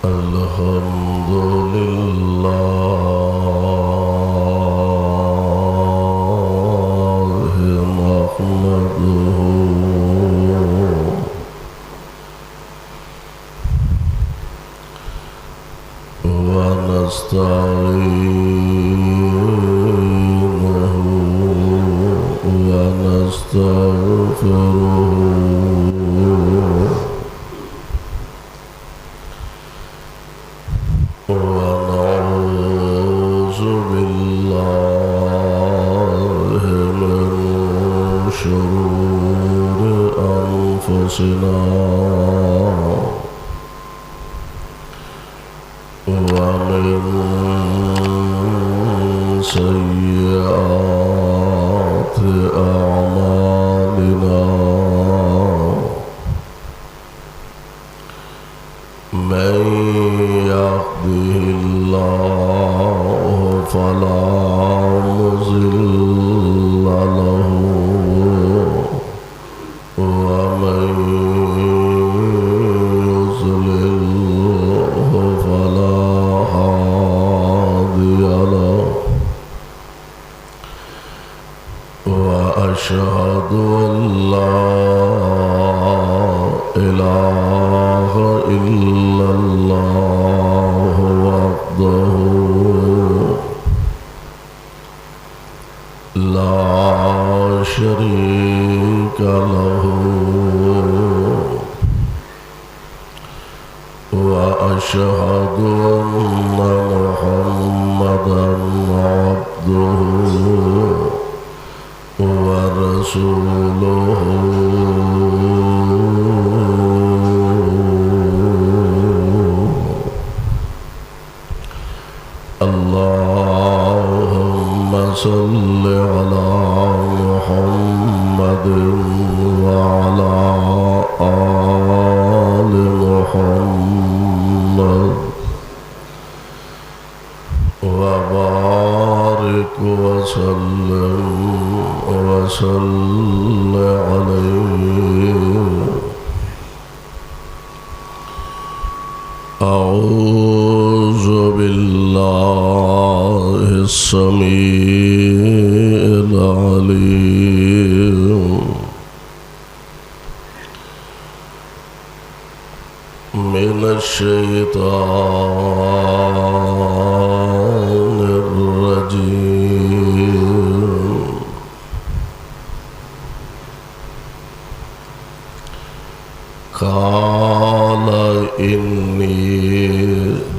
الحمد لله نحمده ونستعينه ونستغفره ونعوذ بالله من شرور أنفسنا ومن سيئات أعمالنا من يهده الله فلا مضل له ومن يضلل فلا هادي له وأشهد أن لا إله إلا الله وحده لا شريك له وأشهد أن محمدا عبده ورسوله اللهم صل على محمد وعلى آل محمد وبارك وسلم عليه. أعوذ بالله السميع العليم من الشيطان الرجيم. قال إني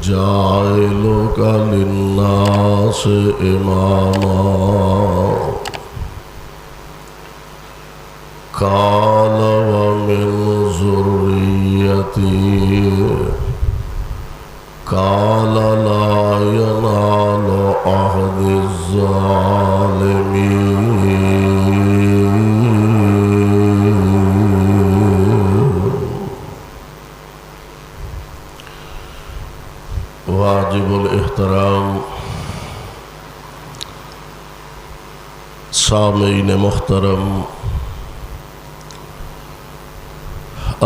جاعلك للناس إماما قال ومن ذريتي قال لا ينال عهد الظالمين. واجب الاحترام سامعین محترم،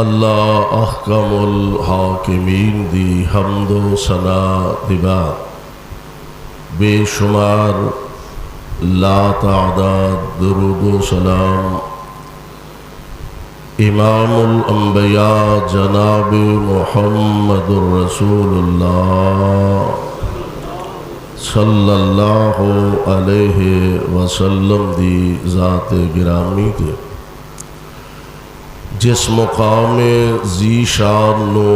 اللہ احکم الحاکمین دی حمد و ثنا دی بات بے شمار لا تعداد درود و سلام امام الانبیاء جناب محمد الرسول اللہ صلی اللہ علیہ وسلم دی ذات گرامی تے جس مقام ذی شان نو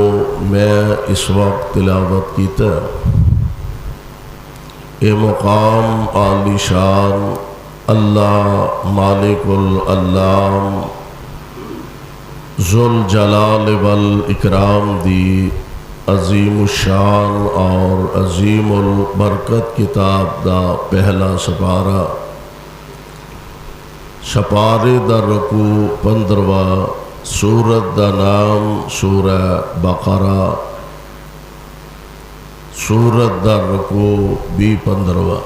میں اس وقت تلاوت کیتا ہے، اے مقام عالی شان اللہ مالک العلام ذوالجلال والاکرام دی عظیم الشان اور عظیم البرکت کتاب دا پہلا سپارہ سپارے دا رکو 15واں، سورت دا نام سورہ بقرہ، سورت دا رکو بھی 15واں۔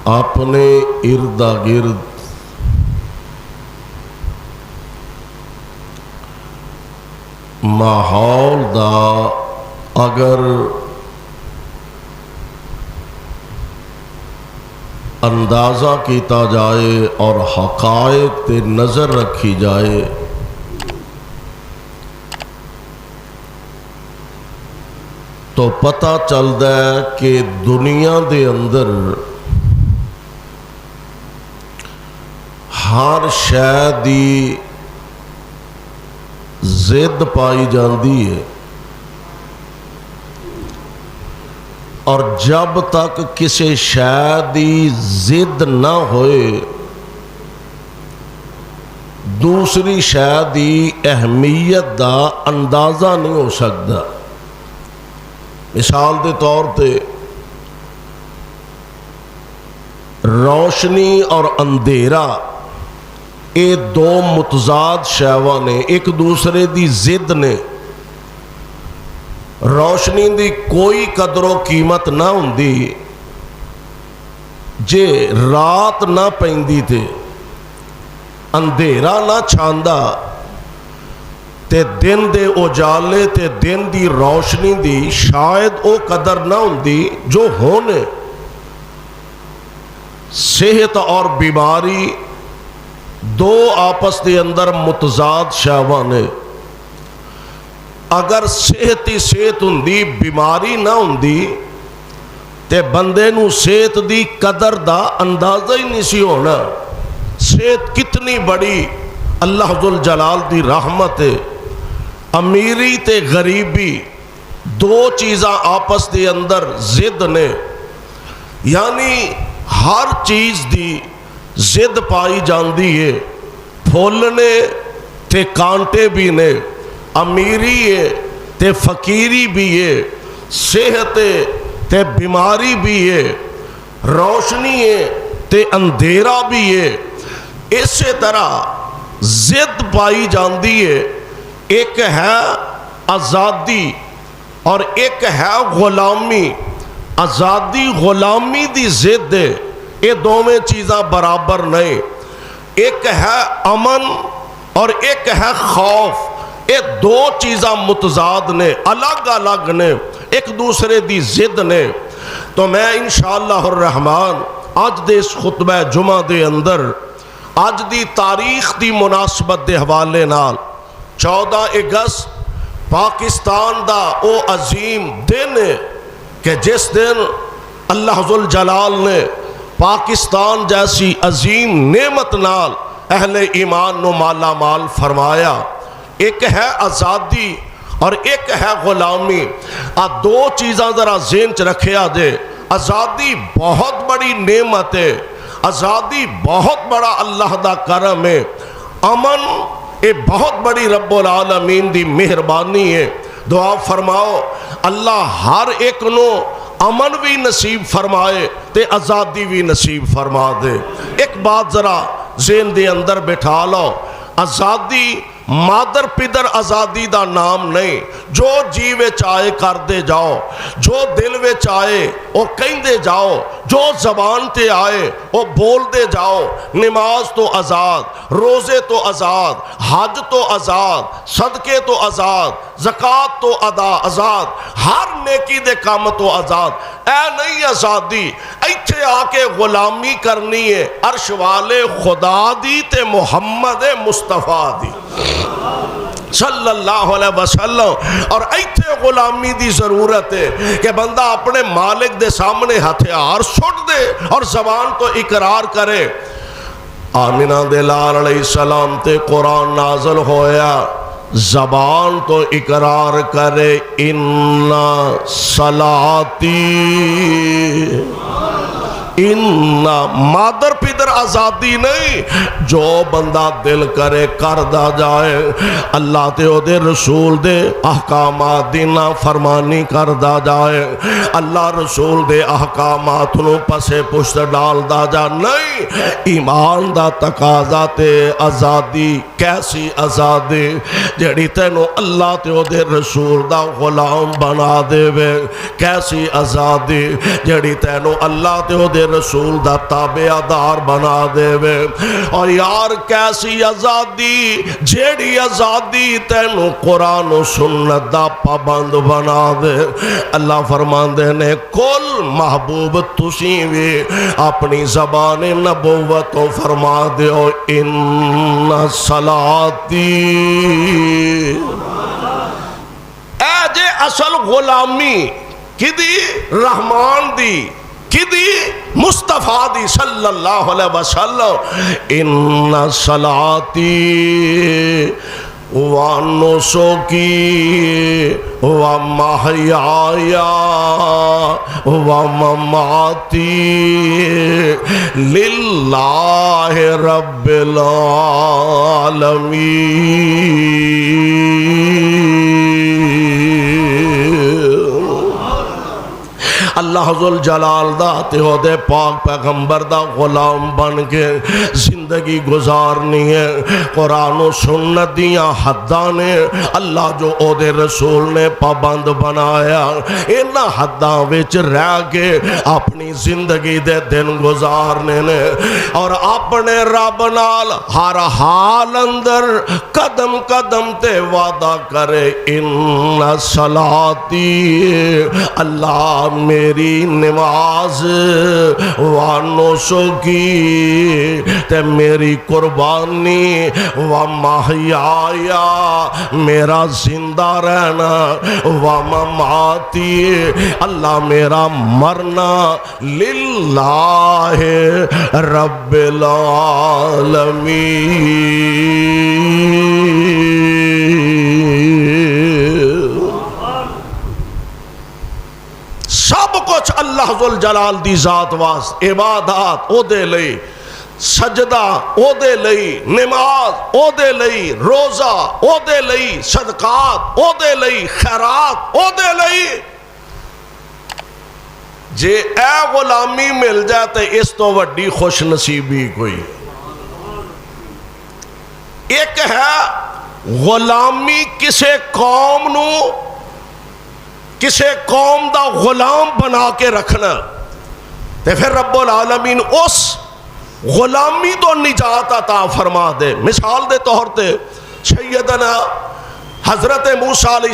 اپنے ارد گرد ماحول دا اگر اندازہ کیتا جائے اور حقائق تے نظر رکھی جائے تو پتہ چلتا ہے کہ دنیا دے اندر ہر شے دی ضد پائی جاندی ہے، اور جب تک کسی شے دی ضد نہ ہوئے دوسری شے دی اہمیت دا اندازہ نہیں ہو سکتا۔ مثال دے طور پہ روشنی اور اندھیرا یہ دو متضاد شیواں نے، ایک دوسرے دی ضد نے۔ روشنی دی کوئی قدر و قیمت نہ ہوندی جے رات نہ پیندی تے، اندھیرا نہ چھاندا تے دن دے اجالے تے دن دی روشنی دی شاید او قدر نہ ہوندی جو ہونے۔ صحت اور بیماری دو آپس دے اندر متضاد شیواں نے۔ اگر صحت ہی صحت ہوندی بیماری نہ ہوندی تے بندے نو صحت دی قدر دا اندازہ ہی نہیں سی ہونا۔ صحت کتنی بڑی اللہ ذل جلال دی رحمت ہے۔ امیری تے غریبی دو چیزاں آپس دے اندر ضد نے، یعنی ہر چیز دی ضد پائی جاندی ہے۔ پھول نے تے کانٹے بھی نے، امیری ہے تے فقیری بھی ہے، صحت ہے تے بیماری بھی ہے، روشنی ہے تے اندھیرا بھی ہے۔ اسی طرح ضد پائی جاندی ہے، ایک ہے آزادی اور ایک ہے غلامی۔ آزادی غلامی دی ضد ہے، یہ دونوں چیزاں برابر نہیں۔ ایک ہے امن اور ایک ہے خوف، یہ دو چیزاں متضاد نے، الگ الگ نے، ایک دوسرے دی ضد نے۔ تو میں انشاءاللہ الرحمن آج دے اس خطبہ جمعہ دے اندر آج دی تاریخ دی مناسبت دے حوالے نال 14 اگست پاکستان دا او عظیم دن ہے کہ جس دن اللہ ذل جلال نے پاکستان جیسی عظیم نعمت نال اہل ایمان نو مالا مال فرمایا۔ ایک ہے آزادی اور ایک ہے غلامی۔ دو چیزاں ذرا ذہن چ رکھیا جے۔ آزادی بہت بڑی نعمت ہے، آزادی بہت بڑا اللہ دا کرم ہے، امن یہ بہت بڑی رب العالمین دی مہربانی ہے۔ دعا فرماؤ اللہ ہر ایک نو امن بھی نصیب فرمائے تے آزادی بھی نصیب فرما دے۔ ایک بات ذرا ذہن دے اندر بٹھا لو، آزادی مادر پدر آزادی دا نام نہیں۔ جو جی وچ آئے کر دے جاؤ، جو دل وچ آئے وہ کہندے جاؤ، جو زبان تے آئے وہ بول دے جاؤ۔ نماز تو آزاد، روزے تو آزاد، حج تو آزاد، صدقے تو آزاد، زکوٰۃ تو آزاد، ہر نیکی دے کام تو آزاد۔ اے نہیں آزادی ایتھے آ کے غلامی کرنی ہے عرش والے خدا دی تے محمد مصطفیٰ دی صلی اللہ علیہ وسلم۔ اور ایتھے غلامی دی ضرورت ہے کہ بندہ اپنے مالک دے سامنے ہتھیار سٹ دے اور زبان تو اقرار کرے۔ آمینہ دے لال علیہ السلام تے قرآن نازل ہویا، زبان تو اقرار کرے اِنَّ صلاتی، مادر پدر آزادی نہیں، جو بندہ دل کرے کردہ جائے، اللہ تے او دے رسول دے احکامات دی نافرمانی کردہ جائے، اللہ رسول دے احکامات نو پسے پشت ڈال دا جا نہیں۔ ایمان دا تقاضا تے آزادی، کیسی آزادی جڑی تینو اللہ تے او دے رسول دا غلام بنا دے وے، کیسی آزادی جڑی تینو اللہ تے او دے دے رسول دا تابعدار بنا دے وے. اور یار کیسی آزادی جیڑی آزادی تینوں قرآن و سنت دا پابند بنا دے. اللہ فرماندے نے کل محبوب تسی وی اپنی زبان نبوتوں فرما دیو ان صلاتی. اے جے اصل غلامی کدی رحمان دی کدی مصطفیٰ دی صلی اللہ علیہ وسلم. ان صلاتی وَنُسُكِي وَمَحْيَايَ وَمَمَاتِي لِلَّهِ رَبِّ العالمین. اللہ ذوالجلال دا تے ہو دے پاک پیغمبر دا غلام بن کے زندگی گزارنی ہے. قرآن و سنت دیاں حداں نے اللہ جو او دے رسول نے پابند بنایا انہاں حداں وچ رہ کے اپنی زندگی دے دن گزارنے نے اور اپنے رب نال ہر حال اندر قدم قدم تے وعدہ کرے ان صلاتی اللہ میری نماز وَنُسُكِي تے میری قربانی وَمَحْيَايَ میرا زندہ رہنا وَمَمَاتِي اللہ میرا مرنا لِلَّهِ رَبِّ العالمین. سب کچھ اللہ ذوالجلال دی ذات واسطے. عبادات او دے لئی، سجدہ او دے لئی، نماز او دے لئی، روزہ او دے لئی، صدقات او دے لئی، خیرات او دے لئی. جے اے غلامی مل جاتے اس تو وڈی خوش نصیبی کوئی. ایک ہے غلامی کسے قوم نو کسے قوم دا غلام بنا کے رکھنا تے پھر رب العالمین اس غلامی تو نجات عطا فرما دے. مثال دے طور تے سیدنا حضرت موسیٰ علیہ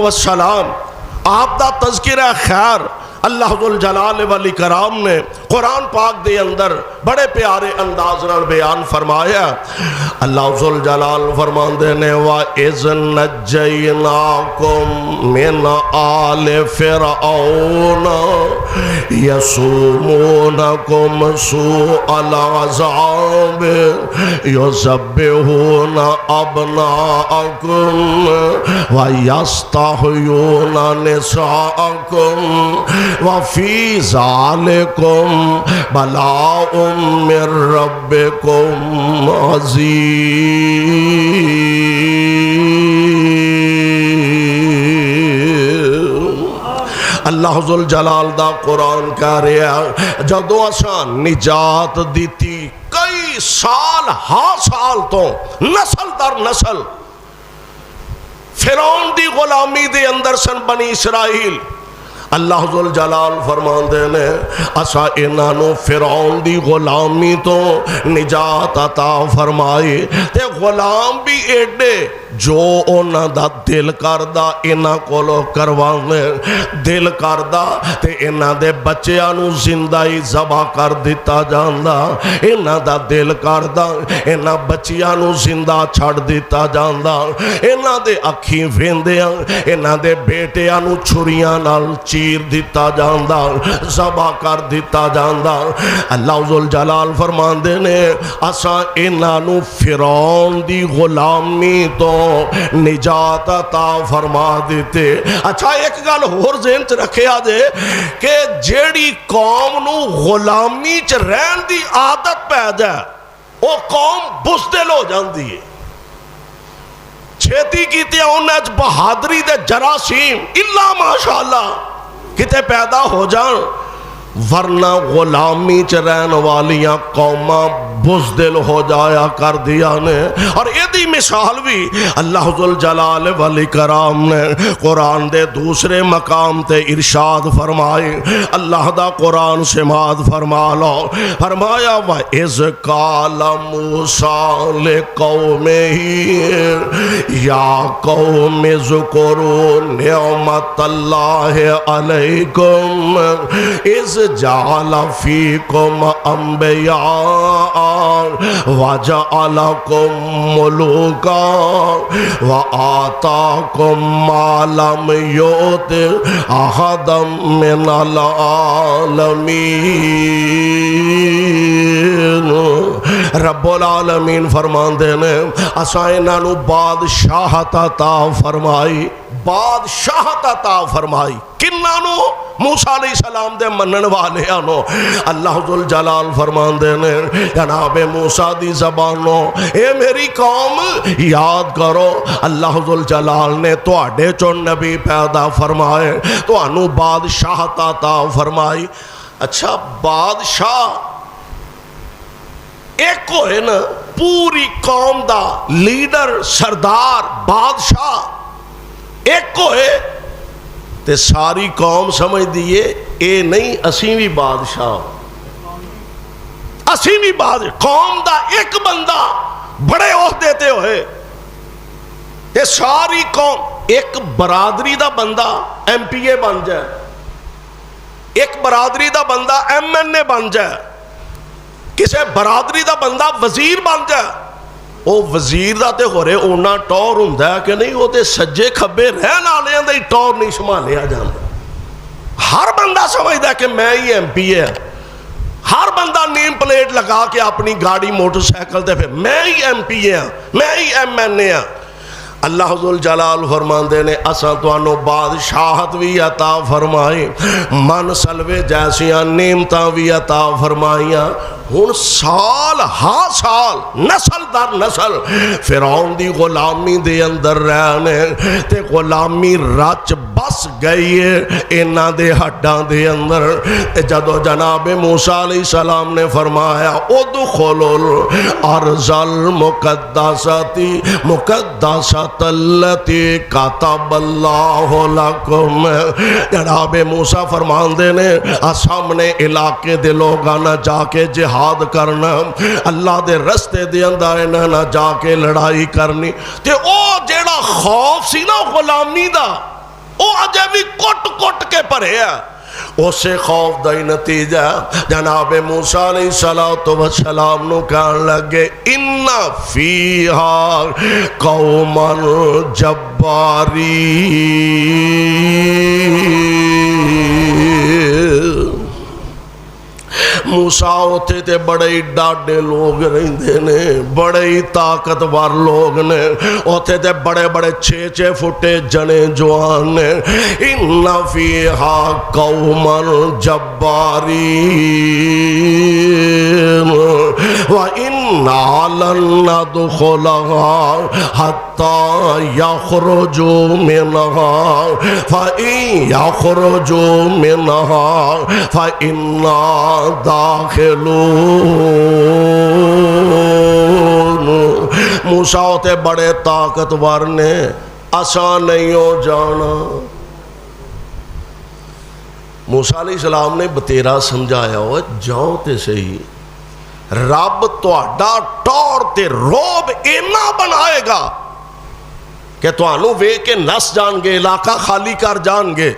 السلام آپ دا تذکرہ خیر اللہ ذوالجلال والاکرام نے قرآن پاک دے اندر بڑے پیارے انداز نال بیان فرمایا. اللہ ذوالجلال فرماندے نے وَإِذْ نَجَّيْنَاكُمْ مِنْ آلِ فِرْعَوْنَ يَسُومُونَكُمْ سُوءَ الْعَذَابِ يُذَبِّحُونَ أَبْنَاءَكُمْ وَيَسْتَحْيُونَ نِسَاءَكُمْ وَفِي ذَلِكُمْ بَلَاءٌ مِّن رَبِّكُمْ عَظِيمٌ. اللہ ذوالجلال دا قرآن کہہ رہا جدو اساں نجات دیتی کئی سال ہاں سال تو نسل در نسل فرعون دی غلامی دے اندر سن بنی اسرائیل. اللہ ذوالجلال فرماندے نے اسا انہاں فرعون دی غلامی تو نجات عطا فرمائی تے غلام بھی ایڈے جو انہاں دا دل کردہ انہاں کولو کروانے دل کردہ تے انہاں دے بچیاں نو زندہ ہی ذبح کر دیتا جاندا. انہاں دا دل کردہ انہاں بچیاں نو زندہ چھڑ دیتا جاندا. انہاں دے اکھیں ویندیاں انہاں دے بیٹیاں نو چھریاں نال چیر دیتا جاندا ذبح کر دیتا جاندا. اللہ ذوالجلال فرماندے نے اساں انہاں نو فرعون دی غلامی تو نجات عطا فرما دیتے. اچھا ایک گل ہور ذہن چ رکھیا جے کہ جیڑی قوم نو غلامی چ رہن دی عادت پہ جائے وہ قوم بزدل ہو جاندی ہے. چھیتی کیتے انہیں بہادری دے جراثیم اللہ ماشاءاللہ کتے پیدا ہو جان ورنہ غلامی چ رہن والیاں قوماں بزدل ہو جایا کر دیا نے۔ اور ایدی مثال بھی اللہ ذل جلال والاکرام نے قرآن دے دوسرے مقام تے ارشاد فرمائے۔ اللہ دا قرآن سماعت فرما لو، فرمایا وَإِذْ قَالَ مُوسَىٰ لِقَوْمِهِ يَا قَوْمِ اذْكُرُوا نِعْمَتَ اللَّهِ عَلَيْكُمْ إِذْ جَعَلَ فِيكُمْ أَنْبِيَاءَ وَجَعَلَكُمْ مُلُوكًا وَآتَاكُمْ مَا لَمْ يُؤْتِ أَحَدًا مِّنَ العالمین۔ رب العالمین فرماندے نے اساں انہاں نو بادشاہت عطا فرمائی، بادشاہت عطا فرمائی کنہاں نو؟ موسیٰ علیہ السلام دے منن والے آنو۔ اللہ ذل جلال فرماندے نے جناب موسیٰ دی زبانوں اے میری قوم یاد کرو اللہ ذل جلال نے تواڈے چوں نبی پیدا فرمائے، تانوں بادشاہت عطا فرمائی۔ اچھا بادشاہ ایک ہوئے نا پوری قوم دا لیڈر سردار بادشاہ ایک ہوئے تے ساری قوم سمجھ دیئے اے نہیں اسیں بھی بادشاہ، اسیں بھی بادشاہ۔ قوم دا ایک بندہ بڑے عہدے تے ہوئے تے ساری قوم، ایک برادری دا بندہ ایم پی اے بن جائے، ایک برادری دا بندہ ایم این اے بن جائے، کسے برادری دا بندہ وزیر بن جائے، او وزیر دا تے ہورے اونا ٹور ہوندا ہے کہ نہیں، او تے سجے کھبے رہن والے دے ٹور نہیں سنبھالیا جاندا۔ ہر بندہ سمجھدا ہے کہ میں ہی ایم پی اے، ہر بندہ نیم پلیٹ لگا کے اپنی گاڑی موٹر سائیکل تے پھر میں ہی ایم پی اے ہاں، میں ہی ایم این اے ہاں۔ اللہ ذل جلال فرماندے نے اساں تانوں بادشاہت بھی عطا فرمائی، من سلوے جیسیاں نعمتاں بھی عطا فرمائیاں۔ ہن سال ہاں سال نسل در نسل فرعون دی غلامی دے اندر رہنے تے غلامی رچ بس گئی ہے انہاں دے ہڈاں دے اندر۔ جدو جناب موسیٰ علیہ السلام نے فرمایا ادخلوا الارض المقدسۃ مقدسۃ التی کتب اللہ لکم، جناب موسیٰ فرماندے نے سامنے علاقے دے لوگاں نہ جا کے جہاد کرنا، اللہ دے رستے دے اندر انہاں نہ جا کے لڑائی کرنی، تے او جیڑا خوف سی نا غلامی دا او اجے بھی کٹ کٹ کے پڑھے ہے۔ اسے خوف دا نتیجہ جناب موسیٰ علیہ السلام نو کہن لگے ان فیہا قوما جباری۔ موسیٰ ہوتے تے بڑے ہی ڈاڈے لوگ رہندے نے، بڑے ہی طاقتور لوگ نے، ہوتے تے بڑے بڑے 6 فٹے جنے جوان نے۔ ان فیہا قوما جبارین وَإِنَّا لَن نَّدْخُلَهَا حَتَّى يَخْرُجُوا مِنْهَا فَإِن يَخْرُجُوا مِنْهَا فَإِنَّا دَاخِلُونَ۔ موسیٰ ہوتے بڑے طاقتور نے، آسان نہیں ہو جانا۔ موسیٰ علیہ السلام نے بتیرا سمجھایا ہوا جاؤ تے صحیح، رب تہاڈا ٹور تے روب اینا بنائے گا کہ تہانوں ویکھ کے نس جان گے، علاقہ خالی کر جان گے۔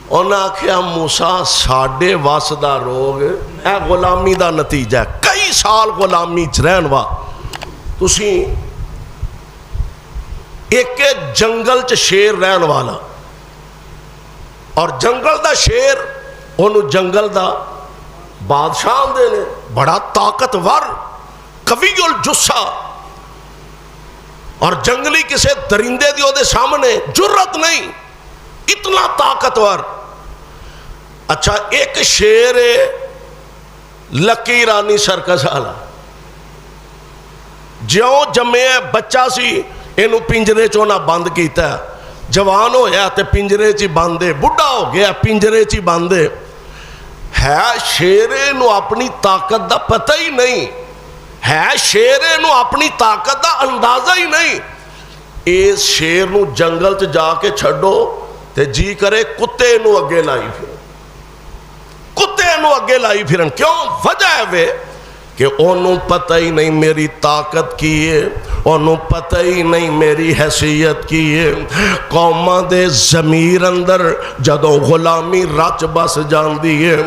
انہاں آکھیا موسیٰ ساڈے وس دا روگ اے غلامی دا نتیجہ ہے، کئی سال غلامی چ رہن وا۔ تسی ایک جنگل چ شیر رہن والا، اور جنگل دا شیر انہوں جنگل دا بادشاہ دے نے، بڑا طاقتور قوی الجثہ، اور جنگلی کسے درندے دی دے سامنے جرت نہیں، اتنا طاقتور۔ اچھا ایک شیر لکی رانی سرکس والا، جیوں جمے بچہ سی اینو پنجرے چوں نہ بند کیتا ہے، جوان ہویا تے پنجرے چی باندے، بڑھا ہو گیا پنجرے چی باندے ہے۔ شیرے نو اپنی طاقت دا پتہ ہی نہیں، ہے شیر نو اپنی طاقت دا اندازہ ہی نہیں. اس شیر نو جنگل چ جا کے چھڈو تے جی کرے کتے نو اگے لائی پھرن, کتے نو اگے لائی پھرن. کیوں؟ وجہ ہے وے کہ انہوں پتہ ہی نہیں میری طاقت کی ہے, انہوں پتہ ہی نہیں میری حیثیت کی ہے. قوماں دے ضمیر اندر جدوں غلامی رچ بس جاندی ہے,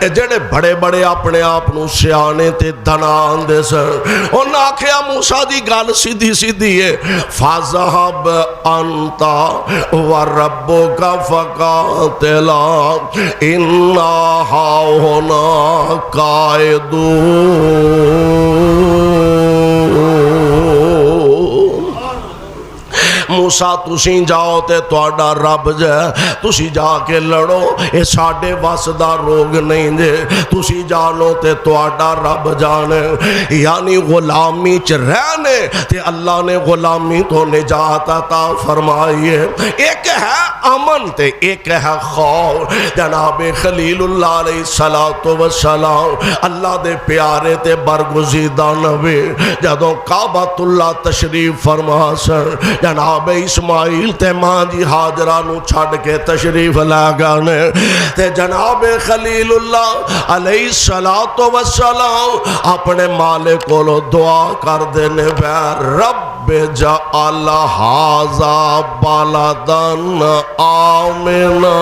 اے جڑے بڑے بڑے اپنے آپ نو سیانے تے دنان دے سن, انہاں آکھیا موسیٰ دی گل سیدھی سیدھی ہے, فَذَهَبْ أَنْتَ وَرَبُّكَ فَقَاتِلَا إِنَّا هَاهُنَا قَاعِدُونَ. موسیٰ تسی جاؤ تے تواڈا رب جے, تسی جا کے لڑو, اے ساڈے وس دا روگ نہیں دے, تسی جانو تے تواڈا رب جانے. یعنی غلامی چ رہنے تے اللہ نے غلامی تو نجات عطا فرمائی ہے. ایک ہے امن تے ایک ہے خوف. جناب خلیل اللہ علیہ السلام اللہ دے پیارے تے برگزیدہ نبی جدوں کعبۃ اللہ تشریف فرما سن, جناب اسماعیل تے ماں جی ہاجرہ نو چھڑ کے تشریف لے گانے تے جناب خلیل اللہ علیہ السلام اپنے مالک کو دعا کر دینے پہ, رب جعل ھذا بلدن آمنا.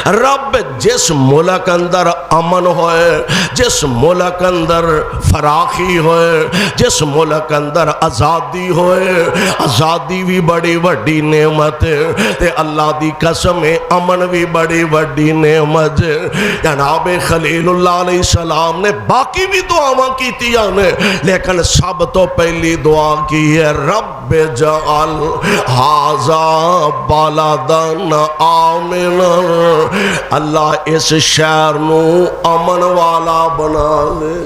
رب جس ملک اندر امن ہوئے, جس ملک اندر فراخی ہوئے, جس ملک اندر آزادی ہوئے, آزادی بھی بڑی وڈی نعمت ہے تے اللہ دی قسم امن بھی بڑی وڈی نعمت ہے. جناب خلیل اللہ علیہ السلام نے باقی بھی دعاواں کیتیاں نے, لیکن سب تو پہلی دعا کی ہے, رب جعل ھذا بلدن آمنا. اللہ اس شہر نو امن والا بنا دے,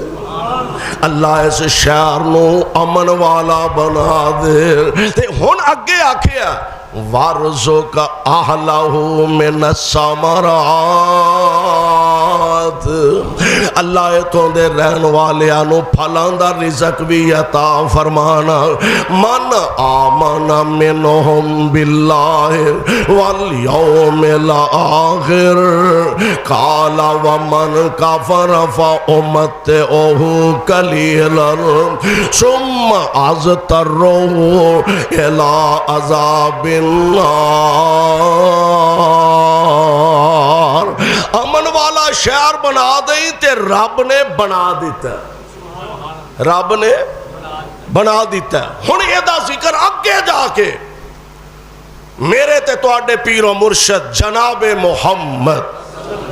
اللہ اس شہر نو امن والا بنا دے. تے ہن اگے آکھیا وَارْزُقْ أَهْلَهُ مِنَ الثَّمَرَاتِ. اللہ اتوں دے رہن والے آنو پھلاں دا رزق بھی عطا فرمانا. من آمن منہم باللہ والیوم الآخر قال ومن کفر فأمتعه قلیلا ثم أضطره إلى عذاب النار. امن والا شہر بنا دیں تے رب نے بنا دیتا, رب نے بنا دیتا. ہن ایدہ ذکر اگے جا کے میرے تے تواڈے پیر و مرشد جناب محمد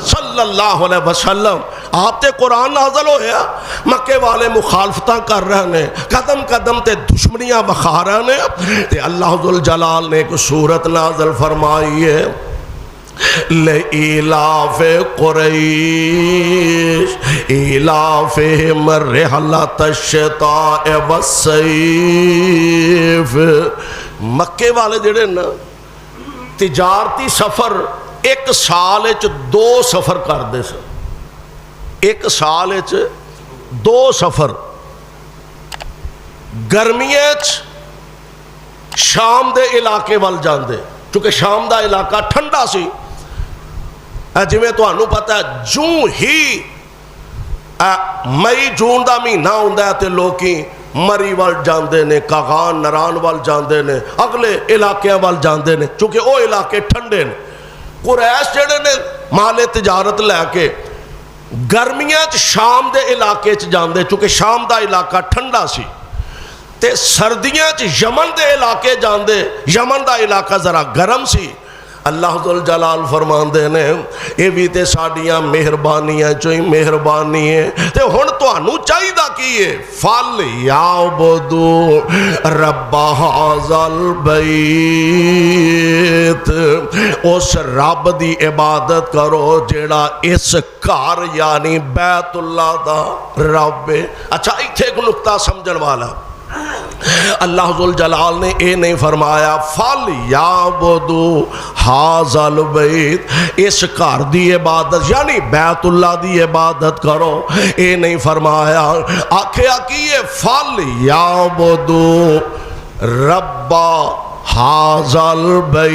صلی اللہ علیہ وسلم آپ تے قرآن نازل ہویا, مکے والے مخالفتاں کر رہے ہیں, قدم قدم تے دشمنیاں بخا رہے ہیں, تے اللہ ذوالجلال نے ایک سورت نازل فرمائی ہے, لإلاف قریش إلافهم رحلة الشتاء والصيف. مکے والے جڑے نا تجارتی سفر ایک سال وچ 2 سفر کردے سن, ایک سال وچ 2 سفر. گرمیاں شام دے علاقے وال جاندے, چونکہ شام دا علاقہ ٹھنڈا سی. جویں تانوں پتہ ہے جوں ہی مئی جون دا مہینہ ہوندا ہے تے لوکی مری وال جاندے نے, کاغان نران وال جاندے نے, اگلے علاقے وال جاندے نے, چونکہ او علاقے ٹھنڈے نے. قریش جڑے نے مال تجارت لے کے گرمیاں شام دے علاقے جاندے, چونکہ شام دا علاقہ ٹھنڈا سی. تے سردیاں یمن دے علاقے جاندے, یمن دا علاقہ ذرا گرم سی. اللہ ذوالجلال فرماندے نے اے بھی تے ساڈیاں مہربانیاں چوئی مہربانی ہے. تے ہن تانوں چاہیدا کی ہے, فَلْيَعْبُدُوا رَبَّ هَذَا الْبَيْتِ. اس رب دی عبادت کرو جیڑا اس گھر یعنی بیت اللہ دا رب ہے. اچھا ایتھے ایک نقطہ سمجھن والا, اللہ ذل جلال نے اے نہیں فرمایا فَلْيَعْبُدُوا هَذَا الْبَيْتَ اس گھر دی عبادت یعنی بیت اللہ دی عبادت کرو، اے نہیں فرمایا۔ آکھیا کی یہ فَلْيَعْبُدُوا رَبَّ هَذَا الْبَيْتِ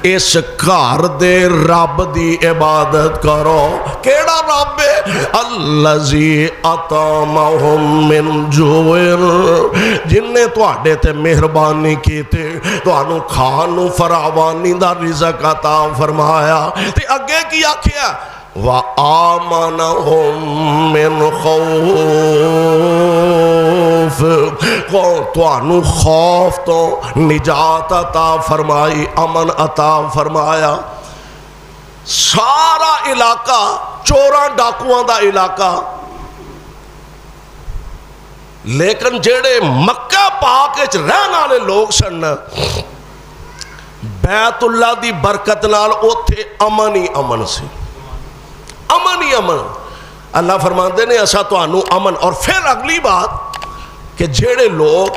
اس گھر دے رب دی عبادت کرو۔ کیڑا رب ہے؟ الذی اطعمہم من جوع جن نے تواڈے تے مہربانی کیتے، تانوں کھان نوں فراوانی دا رزق عطا فرمایا، تے اگے کی آکھیا وَآمَنَهُم مِّنْ خَوْفٍ تانوں خوف تو نجات عطا فرمائی، امن عطا فرمایا۔ سارا علاقہ چوراں ڈاکواں دا علاقہ، لیکن جڑے مکہ پاک وچ رہن والے لوگ سن بیت اللہ دی برکت نال اوتھے امن ہی امن سی، امن ہی امن۔ اللہ فرماندے نے اسا تانوں امن۔ اور پھر اگلی بات کہ جڑے لوگ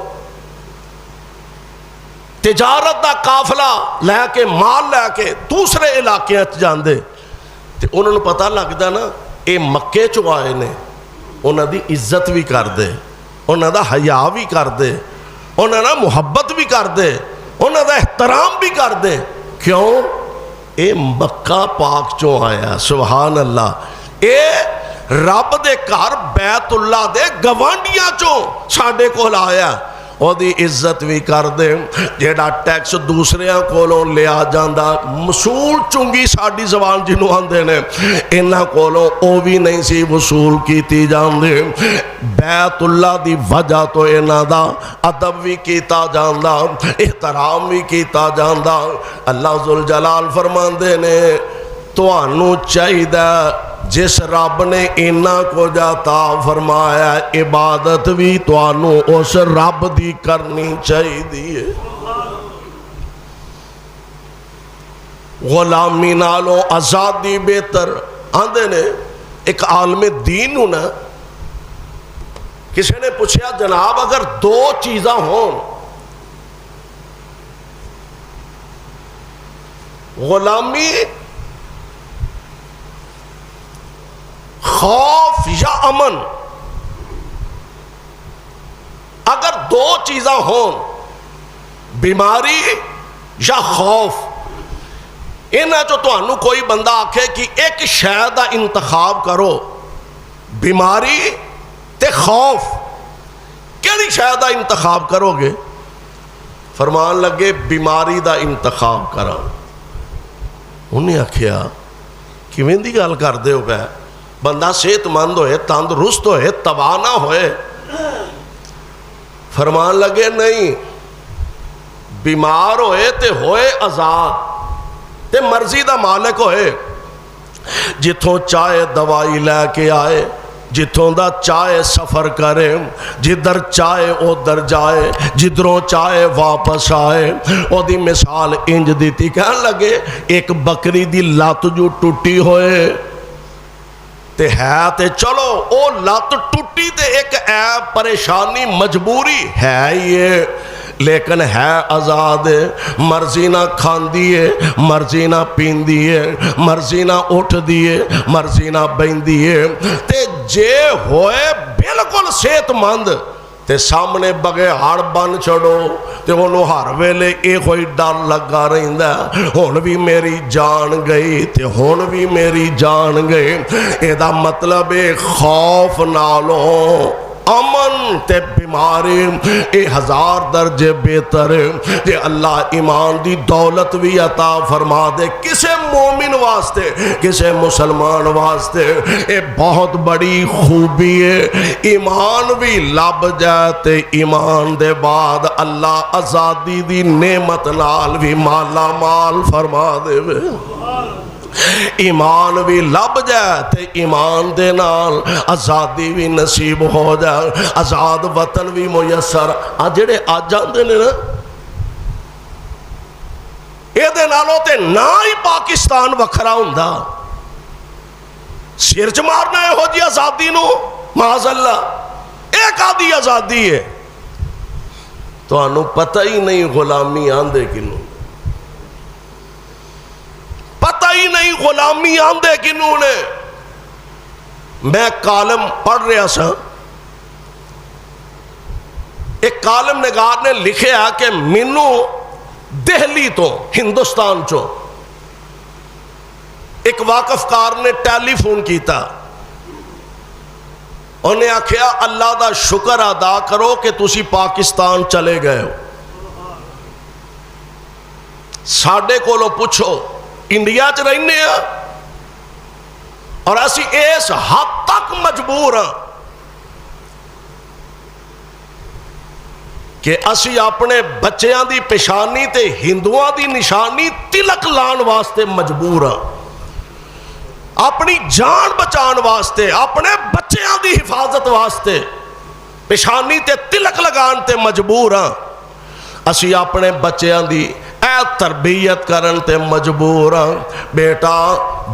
تجارت دا قافلہ لے کے مال لے کے دوسرے علاقے جاندے تے انہوں نے پتہ لگدا نا اے مکے چوں آئے نے، انہاں دی عزت بھی کر دے، انہاں دا حیا بھی کر دے، انہاں دا محبت بھی کر دے، انہاں دا احترام بھی کر دے۔ کیوں؟ اے مکہ پاک چوں آیا، سبحان اللہ۔ اے رب دے گھر بیت اللہ دے گوانڈیاں چوں ساڈے کول آیا، او دی عزت بھی کر دے۔ جیڑا ٹیکس دوسریاں کولوں لیا جاندا مسول چنگی ساڈی زبان جنوں آندے نے، انہاں کولوں او بھی نہیں سی وصول کیتی جاندے۔ بیت اللہ دی وجہ تو انہاں دا ادب بھی کیتا جاندا، احترام بھی کیتا جاندا۔ اللہ ذل جلال فرماندے نے تانوں چاہیدا جس رب نے انہاں کو عطا فرمایا عبادت بھی تانوں اس رب دی کرنی چاہیے۔ غلامی نالوں آزادی بہتر آندے نے۔ ایک عالم دین ہوں نا، کسی نے پوچھا جناب اگر دو چیزاں ہوں، غلامی خوف یا امن، اگر دو چیزاں ہوں بیماری یا خوف، انہاں جو تانوں کوئی بندہ آکھے کہ ایک شے دا انتخاب کرو، بیماری تے خوف، کیڑی شے دا انتخاب کرو گے؟ فرمان لگے بیماری دا انتخاب کرا۔ انہیں آکھیا کیویں دی گل کردے ہو پے؟ بندہ صحت مند ہوئے، تندرست ہوئے، تباہ نہ ہوئے۔ فرمان لگے نہیں، بیمار ہوئے تے ہوئے آزاد تے مرضی دا مالک ہوئے، جتھوں چاہے دوائی لے کے آئے، جتھوں دا چاہے سفر کرے، جدھر چاہے ادھر جائے، جدھروں چاہے واپس آئے۔ او دی مثال انج دیتی، کہنے لگے ایک بکری دی لات جو ٹوٹی ہوئے تے ہے تے چلو او لات ٹوٹی تے ایک عیب پریشانی مجبوری ہے یہ، لیکن ہے آزاد، مرضی نہ کھاندی ہے، مرضی نہ پیندی ہے، مرضی نہ اٹھ دیے، مرضی نہ بیندی ہے۔ تے جے ہوئے بالکل صحت مند تے سامنے بگے ہڑ بن چھڑو تے انہوں ہر ویلے ایک ہوئی ڈر لگا رہندا، ہن بھی میری جان گئی تے ہن بھی میری جان گئی۔ اے دا مطلب ہے خوف نالوں امن تے بیماری اے ہزار درجے بہتر ہے کہ اللہ ایمان دی دولت بھی عطا فرما دے کسے مومن واسطے، کسے مسلمان واسطے۔ اے بہت بڑی خوبی ہے، ایمان بھی لب جاتے، ایمان دے بعد اللہ آزادی دی نعمت نال بھی مالا مال فرما دے۔ ایمان بھی لب جائے تے ایمان دے نال آزادی بھی نصیب ہو جائے، آزاد وطن بھی میسر۔ جڑے آج آندے نے نا اے دے نالوں تے نہ ہی پاکستان وکھرا ہوندا، سر چ مارنا ہے ہو جی آزادی نو، معاذ اللہ ایک آدھی آزادی ہے تو انہوں پتہ ہی نہیں غلامی آندے کنوں، پتہ ہی نہیں غلامی آندے کنوں نے۔ میں کالم پڑھ رہا سا، ایک کالم نگار نے لکھیا کہ مینوں دہلی تو ہندوستان چو ایک واقف کار نے ٹیلی فون کیتا، انہیں آکھیا اللہ دا شکر ادا کرو کہ تسی پاکستان چلے گئے ہو، ساڑھے کولو پوچھو انڈیا چ رہنے ہیں اور اسی اس حد تک مجبور ہیں کہ اسی اپنے بچیاں دی پیشانی تے ہندوؤں دی نشانی تلک لان واسطے مجبور ہیں، اپنی جان بچان واسطے، اپنے بچیاں دی حفاظت واسطے پیشانی تے تلک لگان تے مجبور ہیں، اسی اپنے بچیاں دی اے تربیت کرن تے مجبور ہیں۔ بیٹا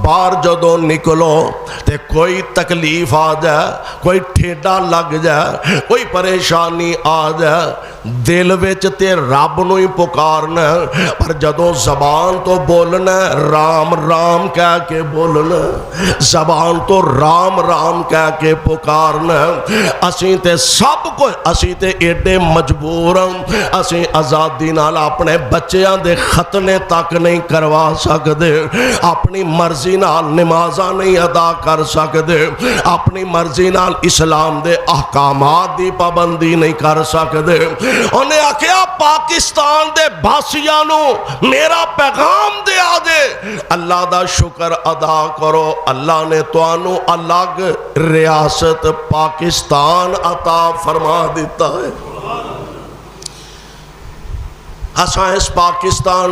باہر جدوں نکلو تے کوئی تکلیف آ جائے، کوئی ٹھیڈا لگ جائے، کوئی پریشانی آ جائے، دل وچ تے رب نو ہی پکارنا، پر جدوں زبان تو بولنا رام رام کہہ کے بولنا، زبان تو رام رام کہہ کے پکارنا۔ اسی تے سب کو اسی تے ایڈے مجبور ہیں، اسی آزادی نال اپنے بچیاں دے ختنے تک نہیں کروا سکدے، اپنی مرضی نال نمازاں نہیں ادا کر سکدے، اپنی مرضی نال اسلام دے احکامات دی پابندی نہیں کر سکدے۔ انہیں آکھیا پاکستان دے بھاسیاں نو میرا پیغام دے آدے اللہ دا شکر ادا کرو، اللہ نے توانو الگ ریاست پاکستان عطا فرما دیتا ہے۔ اساں اس پاکستان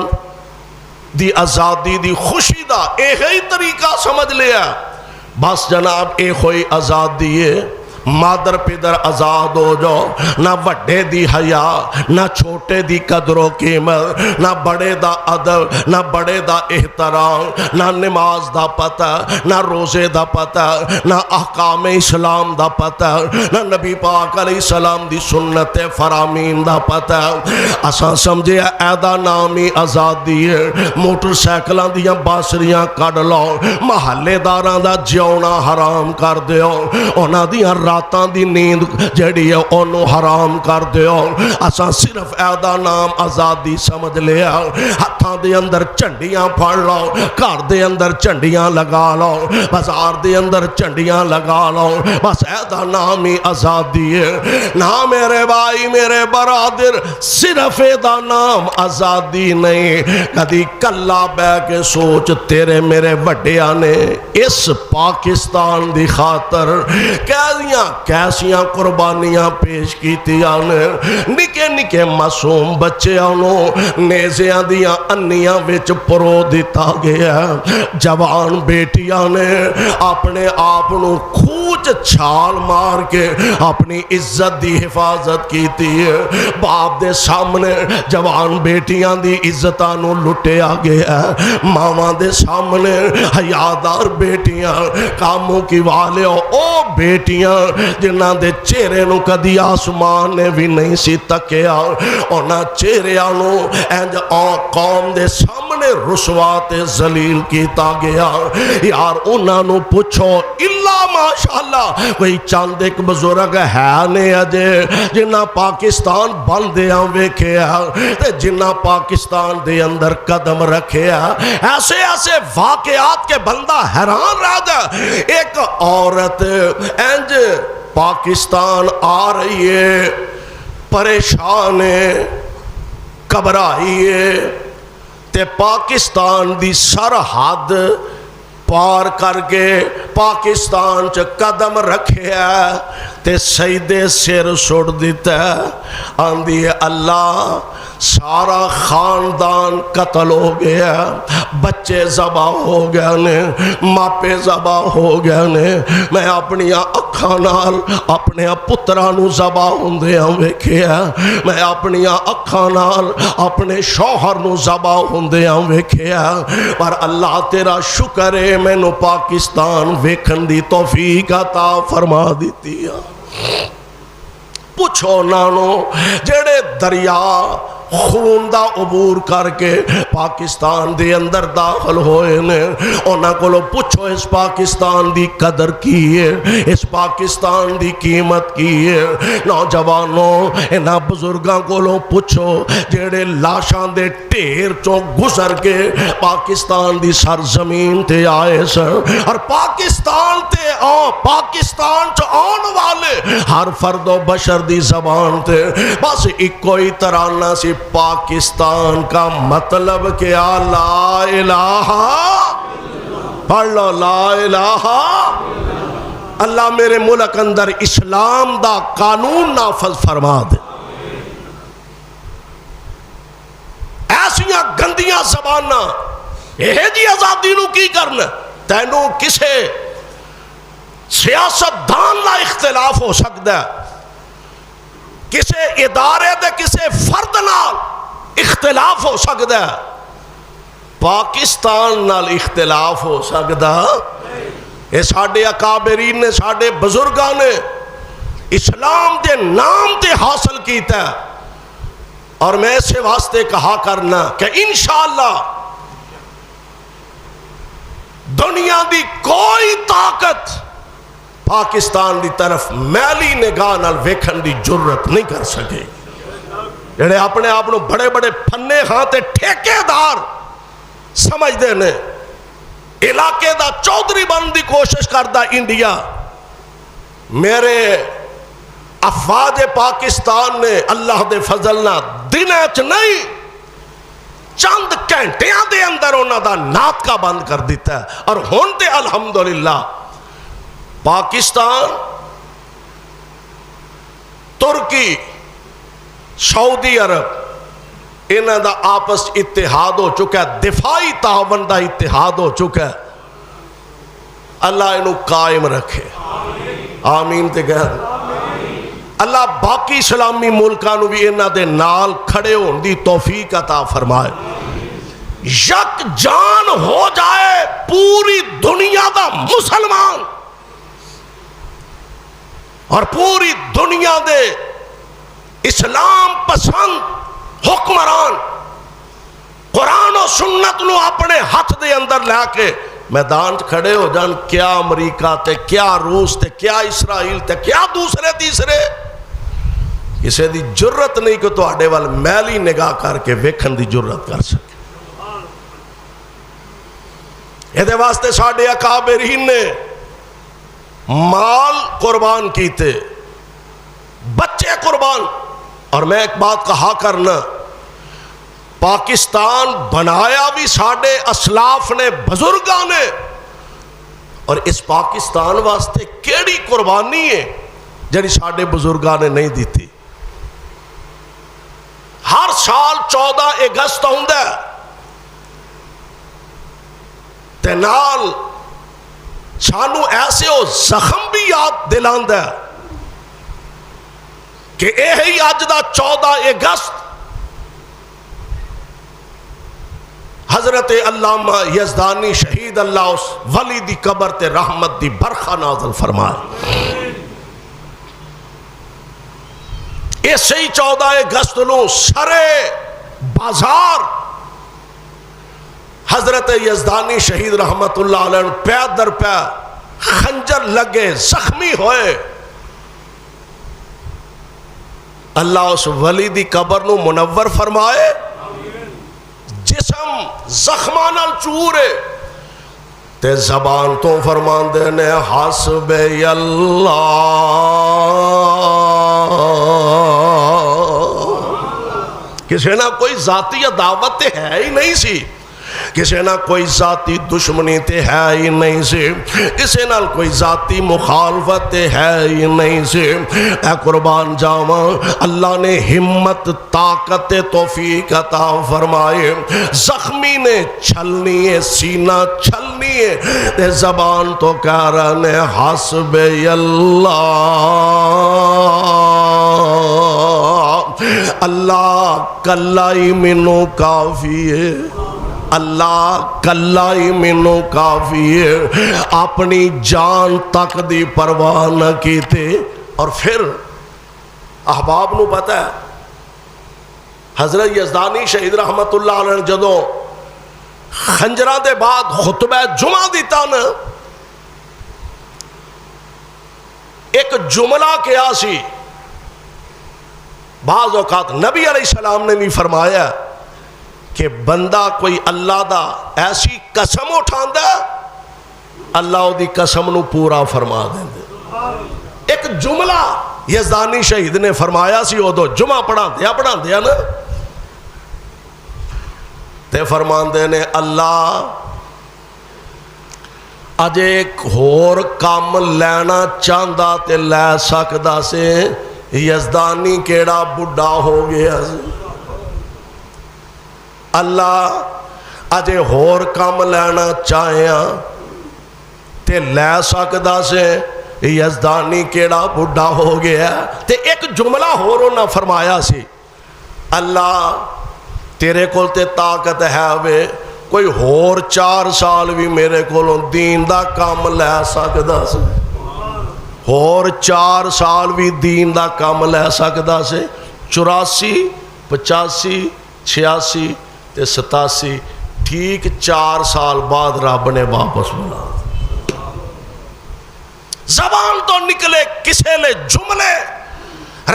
دی آزادی دی خوشی دا ایک ہی طریقہ سمجھ لیا، بس جناب ایک ہوئی آزادی ہے، مادر پیدر آزاد ہو جاؤ، نہ وڈے دی حیا، نہ چھوٹے دی قدر و قیمت، نہ بڑے دا ادب، نہ بڑے دا احترام، نہ نماز دا پتہ، نہ روزے دا پتہ، نہ احکام اسلام دا پتہ، نہ نبی پاک علیہ السلام دی سنت فرامین دا پتہ۔ اساں سمجھے ایدا نامی آزادی ہے، موٹر سائیکلاں دیاں باسریاں کڈ لو، محلے داراں دا جیونا حرام کر دیو، انہاں دیاں راتاں دی نیند جڑی ہے انہوں حرام کر دیو۔ اساں صرف ایدا نام آزادی سمجھ لیا، ہتھاں دے اندر چنڈیاں پھڑ لو، گھر دے اندر چنڈیاں لگا لو، بازار دے اندر چنڈیاں لگا لو، بس ایدا نام ہی آزادی ہے۔ نہ میرے بھائی میرے برادر، صرف ایدا نام آزادی نہیں، کدی کلا بے کے سوچ تیرے میرے وڈیاں نے اس پاکستان دی خاطر کیسیاں قربانیاں پیش کیتیاں نے، نکے نکے معصوم بچیاں نو نیزیاں دیاں انیاں وچ پرو دیتا گیا، جوان بیٹیاں نے اپنے آپ نو کھوچ چھال مار کے اپنی عزت دی حفاظت کیتی ہے، باپ دے سامنے جوان بیٹیاں دی عزتاں نو لٹیا گیا، ماما دے سامنے حیادار بیٹیاں کاموں کی والے او بیٹیاں جنہاں دے چہرے نو کدی آسمان نے بھی نہیں سی تکیا، انہاں چہریاں نو انج قوم دے سامنے رسوا تے ذلیل کیتا گیا۔ یار انہاں نو پوچھو اللہ ماشاءاللہ کوئی چند ایک بزرگ ہے نے اجے جنہاں پاکستان بندیاں ویکھیا تے جنہاں پاکستان دے اندر قدم رکھیا، ایسے ایسے واقعات کے بندہ حیران رہ جائے۔ ایک عورت انج پاکستان آ رہی ہے، پریشان ہے، گھبرائی ہے، تے پاکستان دی سرحد پار کر کے پاکستان چ قدم رکھیا تے سجدے سر سٹ دیتا، آندی ہے اللہ سارا خاندان قتل ہو گیا، بچے ذبح ہو گئے نے، ماپے ذبح ہو گئے نے۔ میں اپنی اکھاں نال اپنے پتراں نو ذبح ہوندیاں ویکھیا، میں اپنی اکھاں نال اپنے شوہر نو ذبح ہوندیاں ویکھیا، پر اللہ تیرا شکر ہے مینوں پاکستان ویکھن دی توفیق عطا فرما دتی ہے۔ پوچھو نانو جڑے دریا خون دا عبور کر کے پاکستان دے اندر داخل ہوئے نے، انہاں کولو پوچھو اس پاکستان دی قدر کی ہے، اس پاکستان دی قیمت کی ہے۔ نوجوانوں انہاں بزرگاں کولو پوچھو جڑے لاشاں دے ڈھیر چوں گزر کے پاکستان دی سرزمین تے آئے سن، اور پاکستان چ آن والے ہر فرد و بشر دی زبان تے بس ایک ہی ترانہ سی، پاکستان کا مطلب کیا؟ لا الہ، پڑھ لو لا الہ۔ اللہ میرے ملک اندر اسلام دا قانون نافذ فرما دے۔ ایسیاں گندیاں زباناں یہ جی آزادی نو کی کرنا؟ تینوں کسے سیاست دان لا اختلاف ہو سکتا ہے، کسے ادارے دے کسے فرد نال اختلاف ہو سکتا ہے، پاکستان نال اختلاف ہو سکتا؟ یہ ساڑھے اکابرین نے، ساڑھے بزرگاں نے اسلام دے نام تے حاصل کیتا ہے، اور میں اسے واسطے کہا کرنا کہ انشاءاللہ دنیا دی کوئی طاقت پاکستان دی طرف میلی نگاہ نال ویکھن دی جرت نہیں کر سکے۔ جڑے اپنے آپ نو بڑے بڑے پھنے ہاں تے ٹھیکے دار سمجھ دے نے، علاقے دا چودھری بن دی کوشش کردہ انڈیا، میرے افواج پاکستان نے اللہ دے فضل نہ دنیں چ نہیں چند گھنٹیاں دے اندر انہاں دا ناطقہ بند کر دیتا ہے، اور ہن تے الحمدللہ پاکستان، ترکی، سعودی عرب انہاں دا آپس اتحاد ہو چکا ہے، دفاعی تعاون دا اتحاد ہو چکا ہے۔ اللہ انہوں قائم رکھے، آمین تے کہہ۔ اللہ باقی اسلامی ملکانو بھی انہاں دے نال کھڑے ہون دی توفیق عطا فرمائے، یک جان ہو جائے پوری دنیا دا مسلمان، اور پوری دنیا دے اسلام پسند حکمران قرآن و سنت نو اپنے ہاتھ دے اندر لے کے میدان کھڑے ہو جان، کیا امریکہ تے کیا روس تے کیا اسرائیل تے کیا دوسرے تیسرے، کسے دی جرت نہیں کہ تو آڑے وال میلی نگاہ کر کے ویکھن دی جرت کر سکے۔ یہ دے واسطے ساڑھے اکابرین نے مال قربان کیتے، بچے قربان، اور میں ایک بات کہا کرنا، پاکستان بنایا بھی ساڑھے اسلاف نے، بزرگاں نے، اور اس پاکستان واسطے کیڑی قربانی ہے جڑی ساڑھے بزرگاں نے نہیں دیتی۔ ہر سال 14 اگست ہوندہ ہے تے نال سانو ایسے ہو زخم بھی یاد دلاندہ ہے کہ یہی اج دا 14 اگست حضرت علامہ یزدانی شہید اللہ اس ولی دی قبر تے رحمت دی برخہ نازل فرمائے۔ اسی 14 اگست نو سرے بازار حضرت یزدانی شہید رحمت اللہ علیہ پہ در پہ خنجر لگے، زخمی ہوئے، اللہ اس ولی دی قبر نو منور فرمائے، جسم زخمانال چورے تے زبان تو فرمان دینے حسب اللہ، کسی نہ کوئی ذاتی دعوت ہے ہی نہیں سی کسے نہ کوئی ذاتی دشمنی تے ہے ہی نہیں سے، کسے نال کوئی ذاتی مخالفت تے ہے ہی نہیں سے۔ اے قربان جاواں، اللہ نے ہمت طاقت توفیق عطا فرمائے، زخمی نے چھلنی ہے، سینہ چھلنی ہے، تے زبان تو کہہ رہے ہیں حسب اللہ، اللہ کلا ہی منو کافی ہے، اللہ کلا ہی منو کافی ہے۔ اپنی جان تک دی پرواہ نہ کیتے۔ اور پھر احباب نو پتہ ہے حضرت یزدانی شہید رحمت اللہ علیہ جدوں خنجرہ دے بعد خطبہ جمعہ دیتا نا، ایک جملہ کیا سی، بعض اوقات نبی علیہ السلام نے بھی فرمایا کہ بندہ کوئی اللہ دا ایسی قسم اٹھاندا اللہ دی قسم نو پورا فرما دے۔ ایک جملہ یزدانی شہید نے فرمایا سی، وہ دو جمعہ پڑھا دیا نا، تے فرمان دے نے اللہ اج ایک ہور کام لینا چاہندا تے لے سکدا سے، یزدانی کیڑا بڑھا ہو گیا سی، اللہ اج ہور کام لینا چاہیاں تے لے سکدا سے، یزدانی کیڑا بڑھا ہو گیا۔ تے ایک جملہ ہور انہاں فرمایا سی، اللہ تیرے کول تے طاقت ہے وے، کوئی ہور 4 سال بھی میرے کولوں دین دا کام لے سکدا سے، ہور 4 سال بھی دین دا کام لے سکدا سے۔ 84 85 86 تے 87 ٹھیک 4 سال بعد رب نے واپس بلا، زبان تو نکلے کسے لے جملے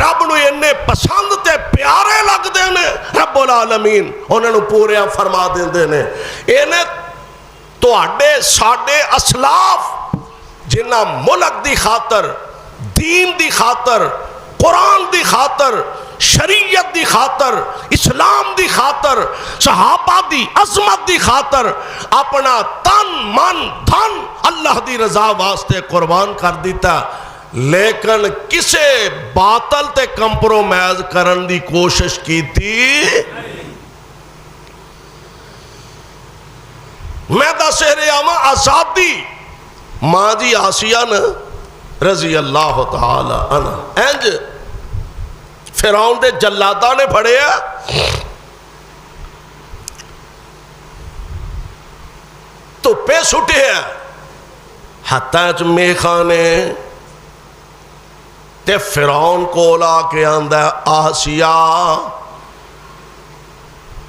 رب نو انہیں پسند تے پیارے لگ دینے، رب العالمین انہوں پورے فرما دینے۔ انہیں تو اڈے ساڑے اسلاف جنہ ملک دی خاطر، دین دی خاطر، قرآن دی خاطر، شریعت دی خاطر، اسلام دی خاطر، صحابہ دی عظمت دی خاطر اپنا تن من دھن اللہ دی رضا واسطے قربان کر دیتا، لیکن کسے باطل تے کمپرومائز کرن دی کوشش کی تھی۔ میں دس رہا ہوں آزادی ماں جی آسیہ نا رضی اللہ تعالی عنہ انج فرعون دے جلادہ نے پڑھے تو پہ سٹے ہیں ہتھاں میخانے تے فرعون کولا کے آندہ آسیہ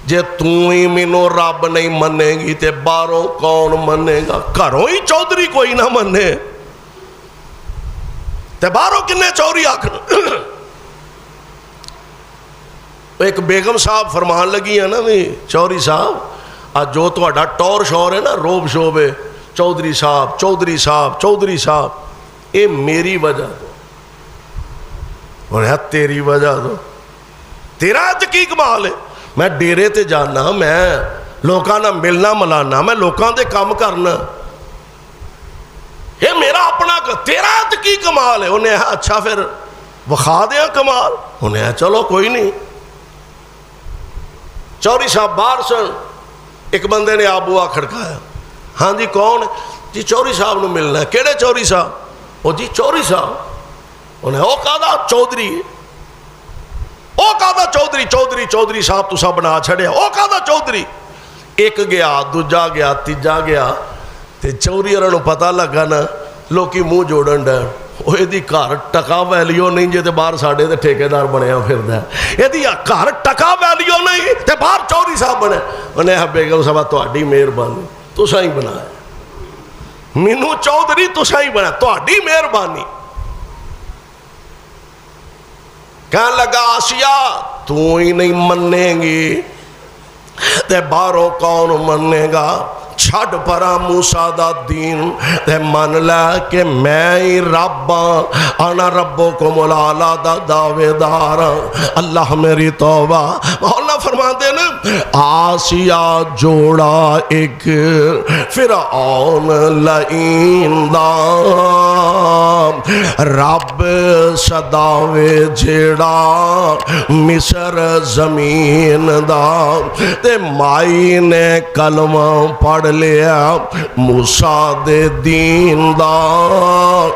جے تُوں ہی منو رب نہیں منے گی تے باروں کون منے گا، گھروں ہی چودھری کوئی نہ منے تے باروں کنے چوری آکھنا۔ ایک بیگم صاحب فرمان لگی ہے نا بھی چوری صاحب آج جو تو اڈا ٹور شور ہے نا روب شوب ہے، چودھری صاحب چودھری صاحب چودھری صاحب، اے میری وجہ دو اور ہے تیری وجہ دو، تیرا کی کمال ہے، میں ڈیرے تے جانا، میں لوکاں نہ ملنا ملانا، میں لوکاں دے کام کرنا، یہ میرا اپنا تیرا کی کمال ہے۔ انہیں اچھا پھر وخا دیا کمال، انہیں چلو کوئی نہیں۔ چوری صاحب باہر سن، ایک بندے نے آبوا کھڑکایا، ہاں جی کون؟ جی چوری صاحب نو ملنا ہے۔ کیڑے چوری صاحب؟ او جی چوری صاحب۔ انہیں او کہا دا چودھری، او کہا دا چودھری، چودھری چودھری صاحب تو سب بنا چھڑیا، او کہا دا چودھری۔ ایک گیا دوجا گیا تیجا گیا تے چوری انہوں پتہ لگا نا لوکی منہ جوڑن ڈر، وہ یہ گھر ٹکا ویلیو نہیں جے تے باہر ساڑے تے ٹھیکیدار بنیا پھردا ہے، یہ گھر ٹکا ویلیو نہیں تے باہر چوری صاحب بنے۔ انہیں بیگم صاحب تہاڈی مہربانی، تساں ہی بنایا، مینوں چودھری تساں ہی بنایا، تہاڈی مہربانی۔ کہنے لگا آسیہ تو ہی نہیں منے گی تے باہروں کون منے گا؟ چھڑ پرا موسیٰ دا دین تے من لے کہ میں ہی رب انا ربکم الاعلی دا دعوے دار اللہ میری توبہ مولا فرماتے نا آسیہ جوڑا ایک فرعون لعین دا رب صداوے جیڑا مصر زمین دا تے مائی نے کلمہ پڑھ لیا موسیٰ دے دین دا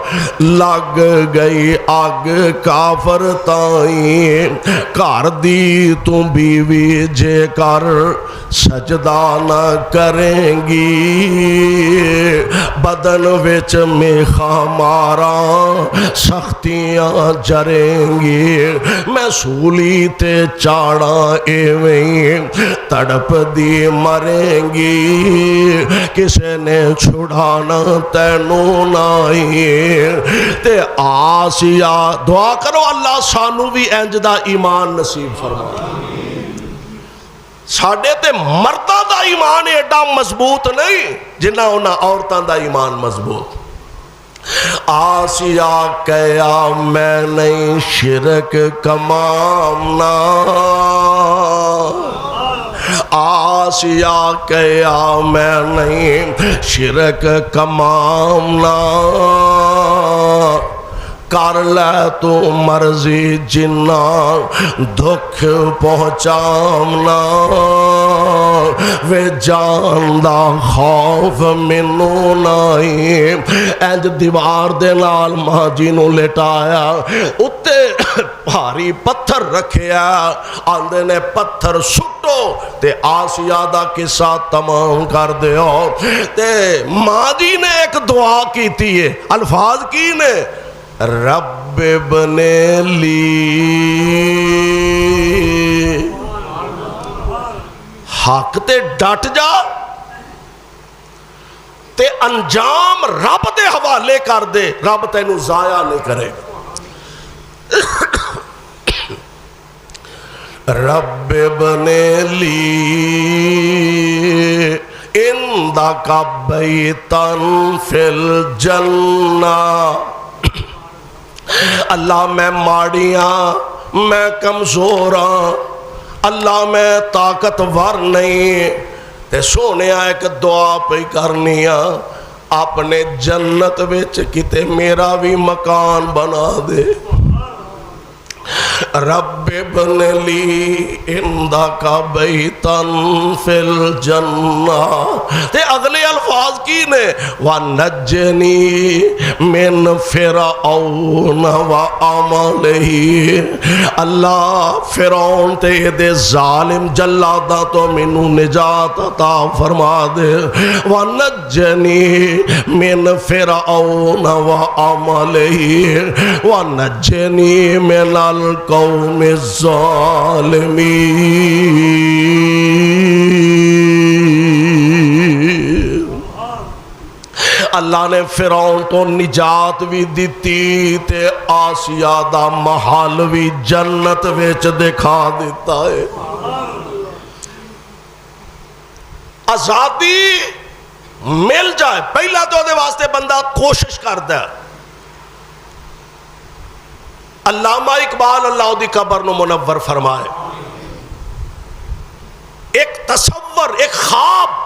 لگ گئی آگ کافر تائیں کار دی تو بیوی جے کر سجدہ نہ کریں گی بدن وچ میخا مارا سختیاں جریں گی میں سولی تے چاڑا ایویں تڑپ دی مریں گی کسے نے چھڑانا تینوں نائی تے آسیہ دعا کرو اللہ سانو بھی انج دا ایمان نصیب فرما ساڑھے تے مردہ دا ایمان ایڈا مضبوط نہیں جنہ ہونا عورتاں دا ایمان مضبوط آسیہ کہیا میں نہیں شرک کمامنا آسیہ کہیا میں نہیں شرک کمامنا کر لے تو مرضی جنہ دکھ پہنچامنا وے جاندہ خوف منو نائی اینج دیوار دے نال ماں جی نو لٹایا اتے بھاری پتھر رکھیا آندے نے پتھر سٹو تے آسیہ دا قصہ تمام کر دیو تے ماں جی نے ایک دعا کی تھی الفاظ کی نے رب بنے لی حق تے ڈٹ جا تے انجام رب دے حوالے کر دے رب تینوں ضائع نہیں کرے رب بنے لی اندک بیتن فی الجنہ اللہ میں ماڑیاں میں کمزوراں اللہ میں طاقتور نہیں تے سونے ایک دعا پہ کرنیاں اپنے جنت وچ کتے میرا بھی مکان بنا دے رب ابن لی اندک بیتن فی الجنہ تے اگلے الفاظ کی نے وَنَجَّنِي مِن فِرْعَوْنَ وَعَمَلِهِ اللہ فرعون تے دے ظالم جلادہ تو منو نجات عطا فرما دے وَنَجَّنِي مِن فِرْعَوْنَ وَعَمَلِهِ وَنَجَّنِي مِنَ القوم الظالمین اللہ نے فرعون تو نجات بھی دیتی تے آسیہ دا محل بھی جنت وچ دکھا دیتا ہے آزادی مل جائے پہلا تو دے واسطے بندہ کوشش کرتا ہے علامہ اقبال اللہ دی قبر نو منور فرمائے ایک تصور ایک خواب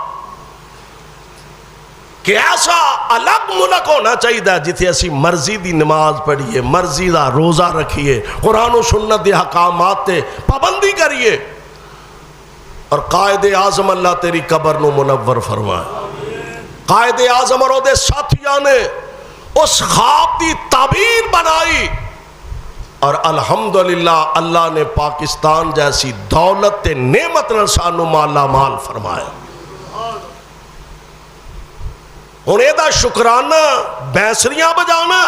کہ ایسا الگ ملک ہونا چاہیے جتھے اسی مرضی دی نماز پڑھیے مرضی دا روزہ رکھیے قرآن و سنت دی حکامات تے پابندی کریے اور قائد اعظم اللہ تیری قبر نو منور فرمائے قائد اعظم اور دے ساتھیاں نے اس خواب دی تعبیر بنائی اور الحمدللہ اللہ نے پاکستان جیسی دولت تے نعمت نال سانو مالا مال فرمایا انہیں دا شکرانہ بینسریاں بجانا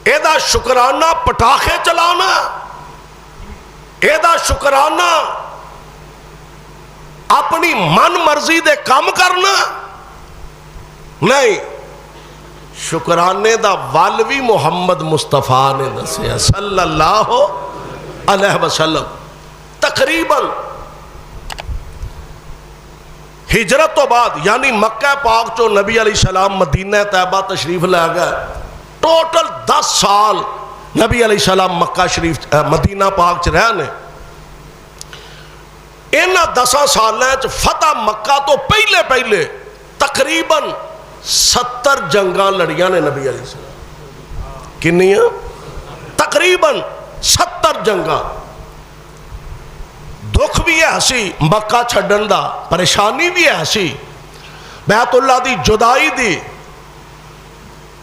ایدہ شکرانہ پٹاخے چلانا ایدہ شکرانہ اپنی من مرضی دے کام کرنا نہیں شکرانے دا والوی محمد مصطفیٰ نے دسیا صلی اللہ علیہ وسلم تقریباً ہجرت تو بعد یعنی مکہ پاک چو نبی علیہ السلام مدینہ طیبہ تشریف لے گئے. ٹوٹل 10 سال نبی علیہ السلام مکہ شریف مدینہ پاک چ رہنے. انہاں 10 سالاں فتح مکہ تو پہلے تقریباً 70 جنگاں لڑیاں نے نبی علیہ السلام. کنیاں؟ تقریباً 70 جنگاں. دکھ بھی ہے سی مکہ چھڈن دا، پریشانی بھی ہے سی بیت اللہ دی جدائی دی.